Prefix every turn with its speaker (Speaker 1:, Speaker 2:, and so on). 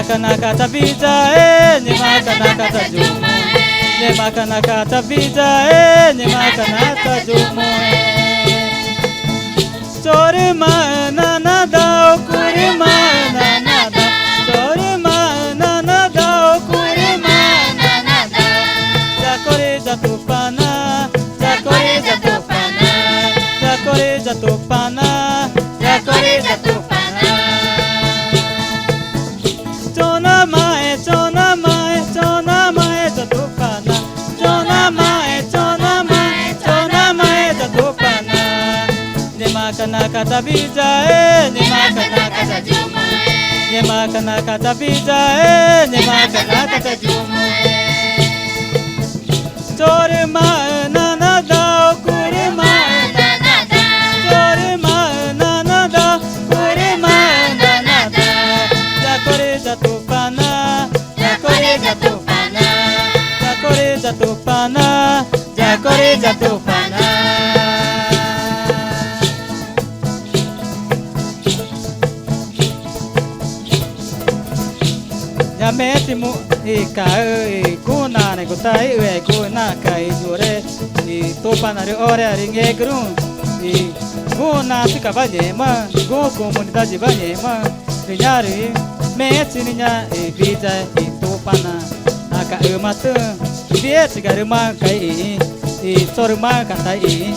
Speaker 1: makanakata bija ni makanakata jumo ni makanakata bija ni makanata jumo chore mana na dao kure mana na dao chore mana na dao kure mana na dao jakore jatupana jakore jatupana jakore jatupana jakore jatupana chona mae jatupana chona mae jatupana ni makanakata bija ni makanakata jumo ni makanakata bija ni makanakata jumo chore mana na dao kure mana na dao chore mana na dao kure mana na dao jakore jatupana jakore jatupana jakore jatupana jakore jatupana ya meti mu ika kuna ne kutai we kuna kai jure i topana re ore ringe grun i kuna sika banhema go comunidade banhema rinyari meti ninya e bija i topana aka eu matan viet garuma kai i sorma katai